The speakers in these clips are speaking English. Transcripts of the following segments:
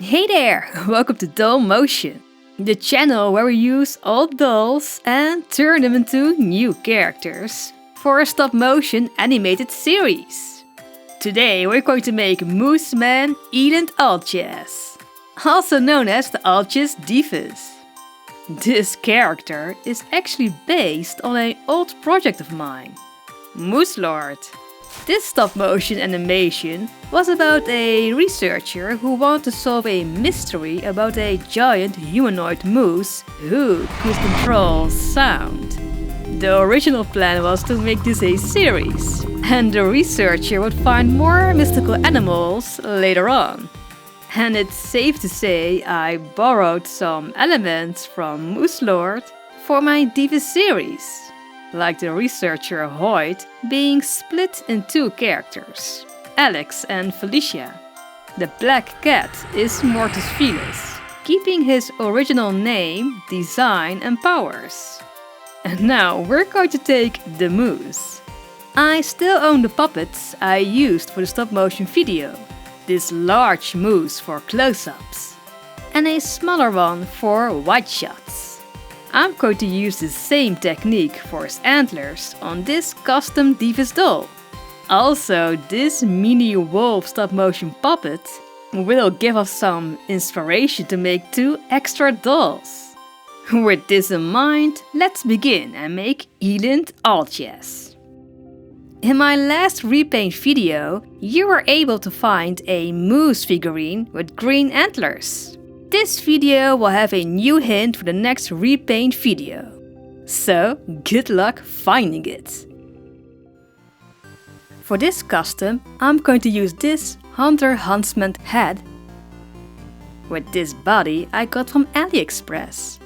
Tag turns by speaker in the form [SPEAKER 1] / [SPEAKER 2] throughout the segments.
[SPEAKER 1] Hey there! Welcome to DollMotion, the channel where we use old dolls and turn them into new characters for a stop-motion animated series. Today we're going to make Huntsman Eland Alces, also known as the Alces Divus. This character is actually based on an old project of mine, Moose Lord. This stop-motion animation was about a researcher who wanted to solve a mystery about a giant humanoid moose who could control sound. The original plan was to make this a series, and the researcher would find more mystical animals later on. And it's safe to say I borrowed some elements from Moose Lord for my Divus series. Like the researcher Hoyt being split in two characters, Alex and Felicia. The black cat is Mortis Venus, keeping his original name, design and powers. And now we're going to take the moose. I still own the puppets I used for the stop-motion video. This large moose for close-ups and a smaller one for wide shots. I'm going to use the same technique for his antlers on this custom Divus doll. Also, this mini wolf stop-motion puppet will give us some inspiration to make 2 extra dolls. With this in mind, let's begin and make Eland Alces. In my last RePaint video, you were able to find a moose figurine with green antlers. This video will have a new hint for the next RePaint video. So, good luck finding it! For this custom, I'm going to use this Huntsman head with this body I got from AliExpress.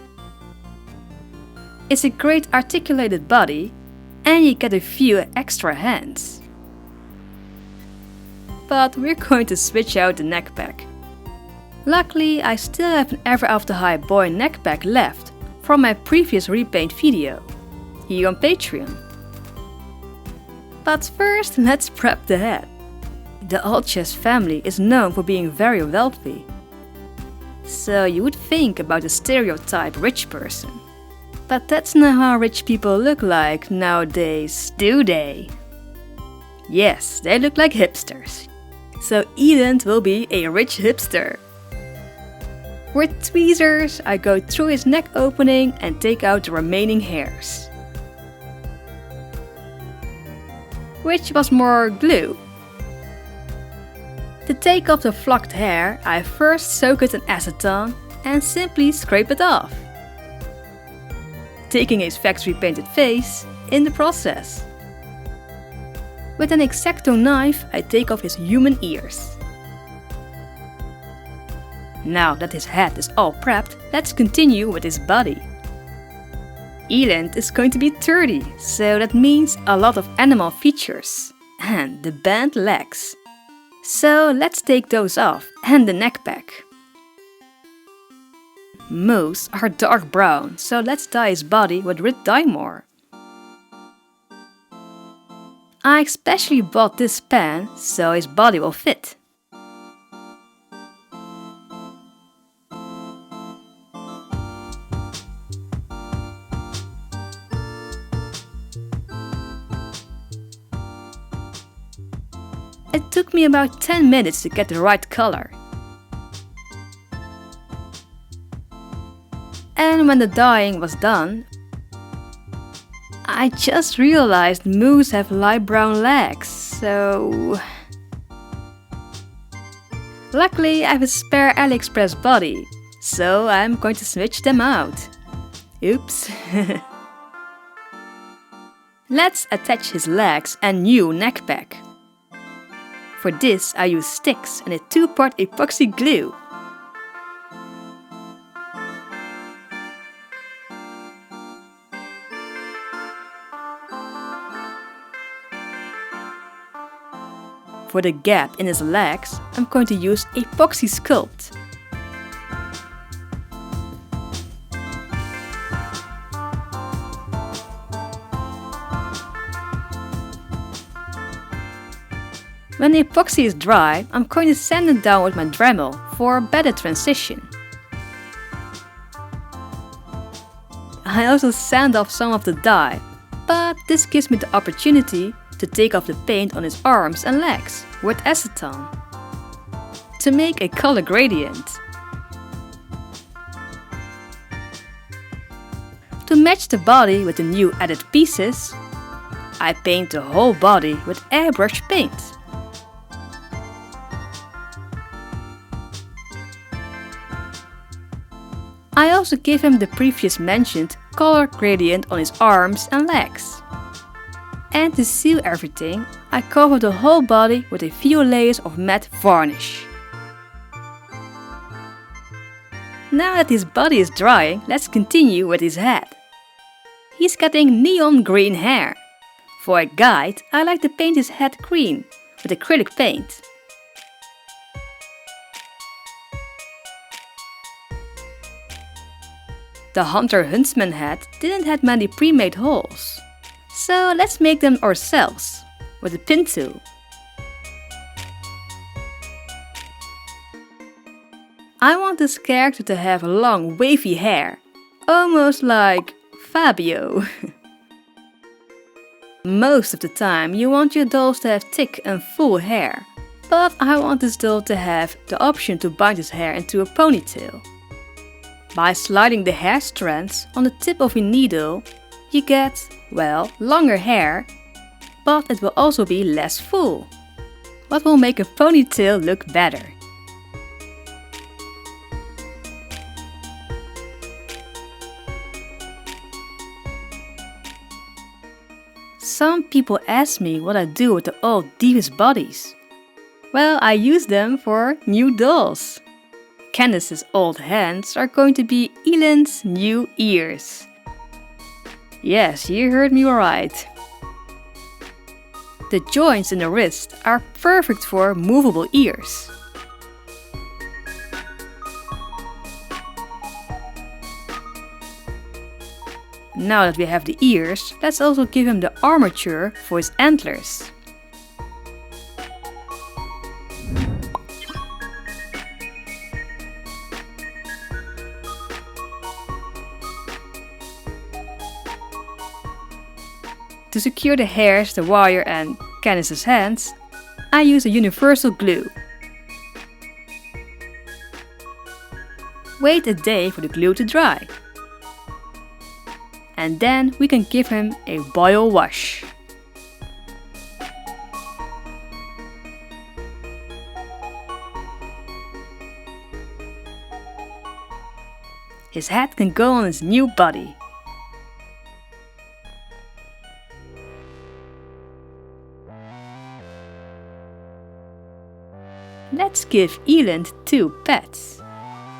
[SPEAKER 1] It's a great articulated body and you get a few extra hands. But we're going to switch out the neck pack. Luckily, I still have an Ever After High boy neck pack left from my previous RePaint video, here on Patreon. But first, let's prep the head. The Alces family is known for being very wealthy. So you would think about a stereotype rich person. But that's not how rich people look like nowadays, do they? Yes, they look like hipsters. So Eland will be a rich hipster. With tweezers, I go through his neck opening and take out the remaining hairs. Which was more glue. To take off the flocked hair, I first soak it in acetone and simply scrape it off. Taking his factory painted face in the process. With an X-Acto knife, I take off his human ears. Now that his head is all prepped, let's continue with his body. Eland is going to be 30, so that means a lot of animal features. And the bent legs. So let's take those off and the neck pack. Moose are dark brown, so let's dye his body with red dye more. I especially bought this pen, so his body will fit. It took me about 10 minutes to get the right color. And when the dyeing was done, I just realized moose have light brown legs, so... Luckily I have a spare AliExpress body, so I'm going to switch them out. Oops. Let's attach his legs and new neck pack. For this I use sticks and a 2-part epoxy glue. For the gap in his legs, I'm going to use Epoxy Sculpt. When the epoxy is dry, I'm going to sand it down with my Dremel for a better transition. I also sand off some of the dye, but this gives me the opportunity to take off the paint on his arms and legs with acetone to make a color gradient. To match the body with the new added pieces, I paint the whole body with airbrush paint. I also give him the previous mentioned color gradient on his arms and legs. And to seal everything, I cover the whole body with a few layers of matte varnish. Now that his body is drying, let's continue with his head. He's getting neon green hair. For a guide, I like to paint his head green with acrylic paint. The Huntsman head didn't have many pre-made holes, so let's make them ourselves with a pin tool. I want this character to have long wavy hair, almost like Fabio. Most of the time you want your dolls to have thick and full hair, but I want this doll to have the option to bind his hair into a ponytail. By sliding the hair strands on the tip of a needle, you get, well, longer hair, but it will also be less full, what will make a ponytail look better. Some people ask me what I do with the old Divus bodies. Well, I use them for new dolls. Candace's old hands are going to be Eland's new ears. Yes, you heard me right. The joints in the wrist are perfect for movable ears. Now that we have the ears, let's also give him the armature for his antlers. To secure the hairs, the wire and Candace's hands, I use a universal glue. Wait a day for the glue to dry. And then we can give him a boil wash. His head can go on his new body. Let's give Eland 2 pets.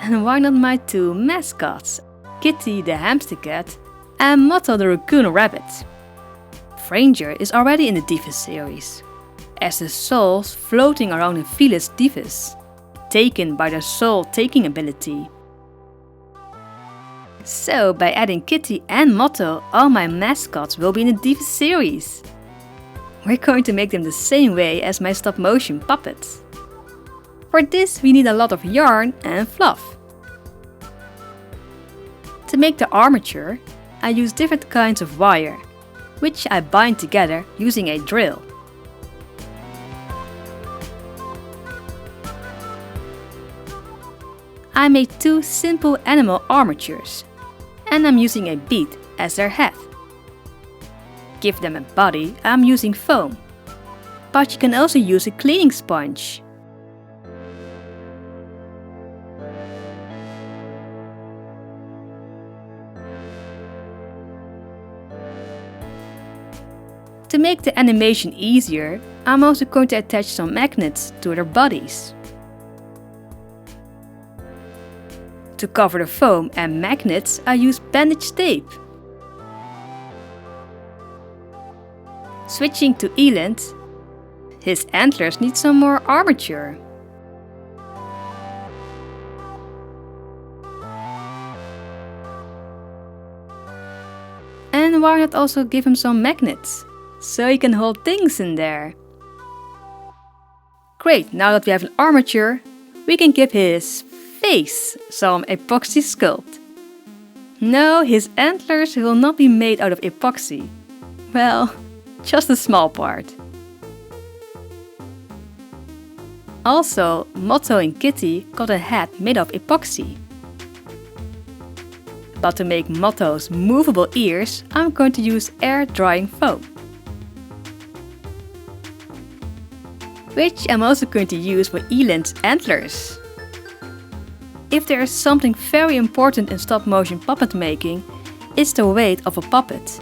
[SPEAKER 1] And why not my 2 mascots, Kitty the hamster cat and Motto the raccoon rabbit. Franger is already in the Divus series, as the souls floating around in Phyllis Divus, taken by their soul taking ability. So by adding Kitty and Motto, all my mascots will be in the Divus series. We're going to make them the same way as my stop motion puppets. For this we need a lot of yarn and fluff. To make the armature, I use different kinds of wire, which I bind together using a drill. I made 2 simple animal armatures, and I'm using a bead as their head. Give them a body, I'm using foam, but you can also use a cleaning sponge. To make the animation easier, I'm also going to attach some magnets to their bodies. To cover the foam and magnets, I use bandage tape. Switching to Eland, his antlers need some more armature. And why not also give him some magnets, so he can hold things in there. Great, now that we have an armature, we can give his face some epoxy sculpt. No, his antlers will not be made out of epoxy. Well, just a small part. Also, Motto and Kitty got a hat made of epoxy. But to make Motto's movable ears, I'm going to use air drying foam, which I'm also going to use for Eland's antlers. If there is something very important in stop motion puppet making, it's the weight of a puppet.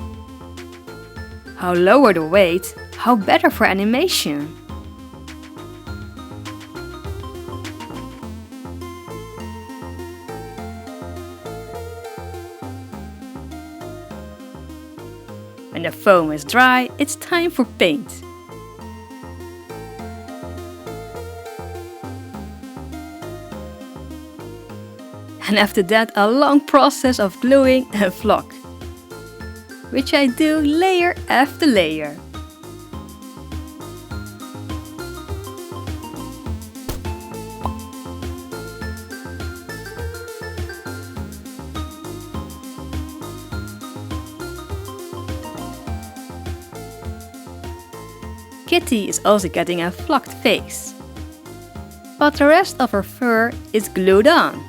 [SPEAKER 1] How lower the weight, how better for animation. When the foam is dry, it's time for paint. And after that, a long process of gluing and flock, which I do layer after layer. Kitty is also getting a flocked face, but the rest of her fur is glued on.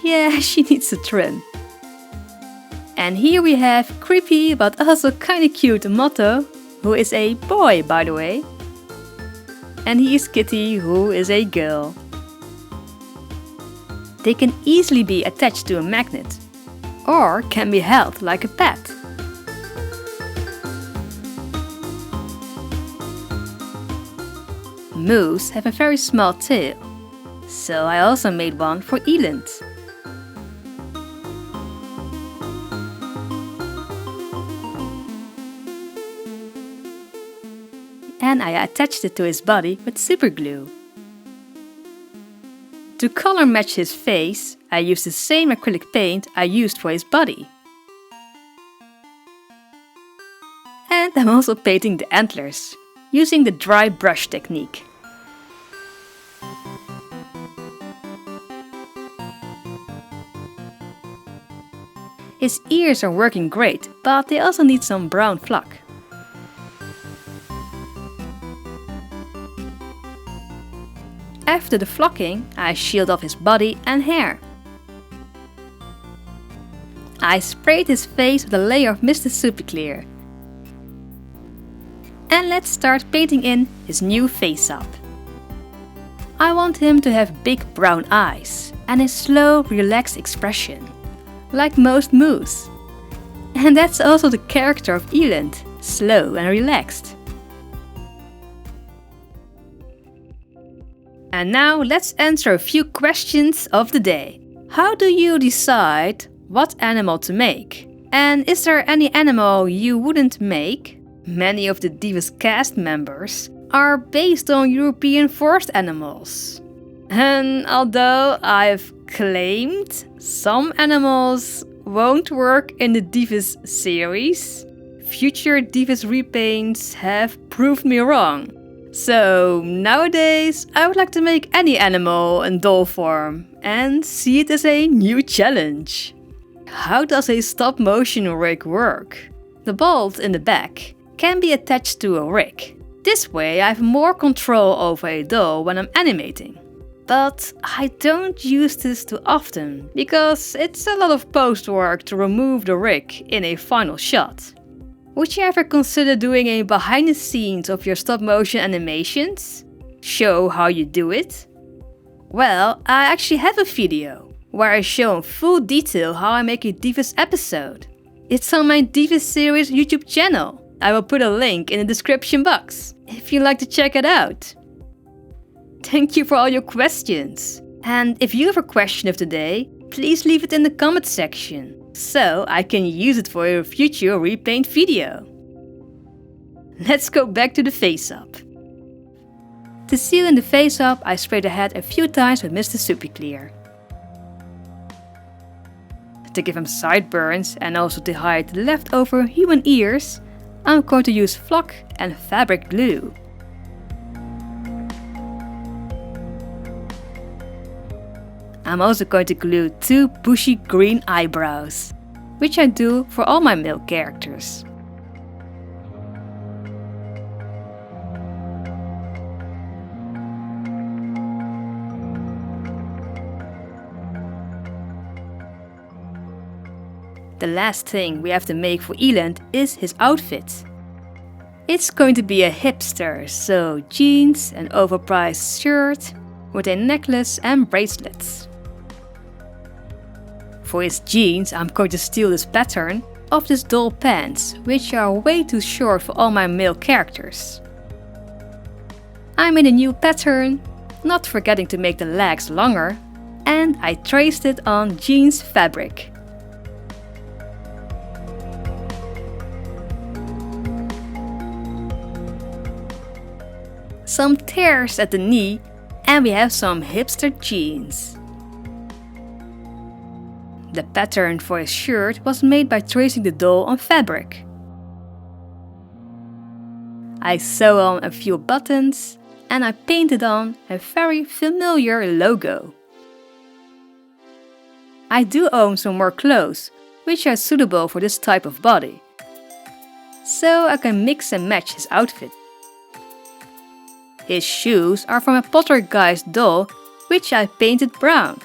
[SPEAKER 1] Yeah, she needs a trim. And here we have creepy but also kinda cute Motto, who is a boy by the way. And he is Kitty, who is a girl. They can easily be attached to a magnet, or can be held like a pet. Moose have a very small tail, so I also made one for Eland. And I attached it to his body with super glue. To color match his face, I used the same acrylic paint I used for his body. And I'm also painting the antlers, using the dry brush technique. His ears are working great, but they also need some brown flock. After the flocking, I shield off his body and hair. I sprayed his face with a layer of Mr. Super Clear. And let's start painting in his new Faceup. I want him to have big brown eyes and a slow, relaxed expression, like most moose. And that's also the character of Eland, slow and relaxed. And now let's answer a few questions of the day. How do you decide what animal to make? And is there any animal you wouldn't make? Many of the Divus cast members are based on European forest animals. And although I've claimed some animals won't work in the Divus series, future Divus repaints have proved me wrong. So nowadays I would like to make any animal in doll form and see it as a new challenge. How does a stop motion rig work? The bolt in the back can be attached to a rig. This way I have more control over a doll when I'm animating. But I don't use this too often, because it's a lot of post work to remove the rig in a final shot. Would you ever consider doing a behind the scenes of your stop motion animations? Show how you do it? Well, I actually have a video where I show in full detail how I make a Divus episode. It's on my Divus series YouTube channel. I will put a link in the description box if you'd like to check it out. Thank you for all your questions. And if you have a question of the day, please leave it in the comment section, so I can use it for a future repaint video. Let's go back to the Faceup. To seal in the Faceup, I sprayed the head a few times with Mr. Super Clear. To give him sideburns and also to hide the leftover human ears, I'm going to use flock and fabric glue. I'm also going to glue 2 bushy green eyebrows, which I do for all my male characters. The last thing we have to make for Eland is his outfit. It's going to be a hipster, so jeans, an overpriced shirt with a necklace and bracelets. For his jeans, I'm going to steal this pattern of this doll pants, which are way too short for all my male characters. I made a new pattern, not forgetting to make the legs longer, and I traced it on jeans fabric. Some tears at the knee, and we have some hipster jeans. The pattern for his shirt was made by tracing the doll on fabric. I sew on a few buttons and I painted on a very familiar logo. I do own some more clothes, which are suitable for this type of body, so I can mix and match his outfit. His shoes are from a poltergeist doll, which I painted brown.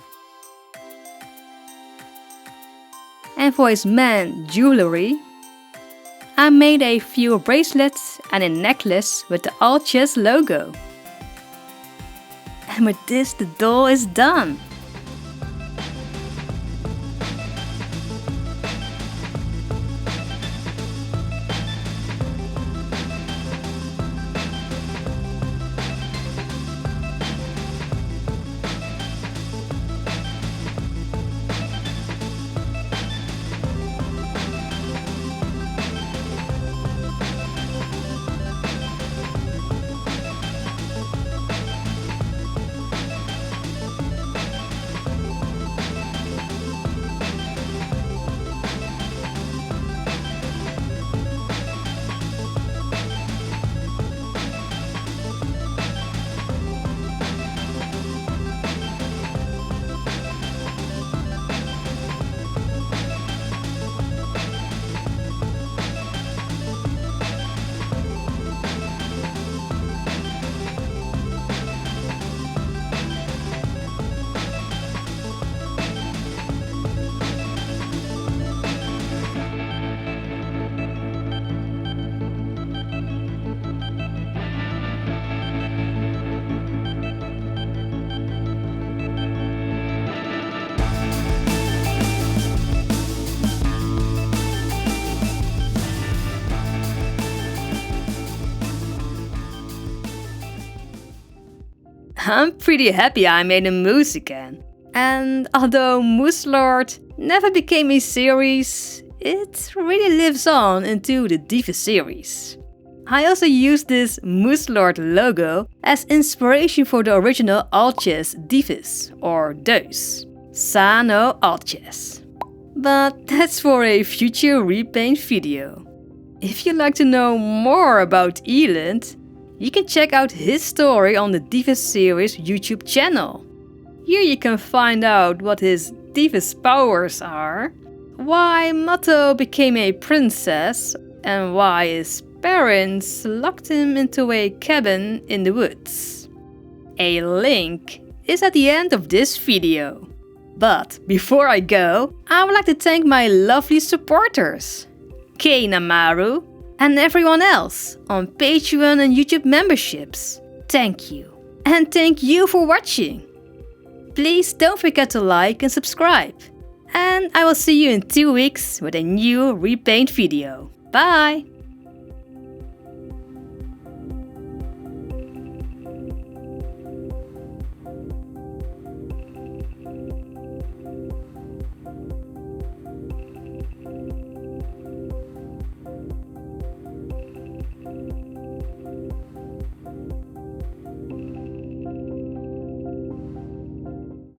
[SPEAKER 1] And for his man jewelry, I made a few bracelets and a necklace with the Alces logo. And with this, the doll is done. I'm pretty happy I made a moose again. And although Moose Lord never became a series, it really lives on into the Divus series. I also used this Moose Lord logo as inspiration for the original Alces Divus, or Deus, Sano Alces. But that's for a future repaint video. If you'd like to know more about Eland, you can check out his story on the Divus series YouTube channel. Here you can find out what his Divus powers are, why Motto became a princess, and why his parents locked him into a cabin in the woods. A link is at the end of this video. But before I go, I would like to thank my lovely supporters, Kei Namaru, and everyone else on Patreon and YouTube memberships. Thank you. And thank you for watching. Please don't forget to like and subscribe. And I will see you in 2 weeks with a new repaint video. Bye!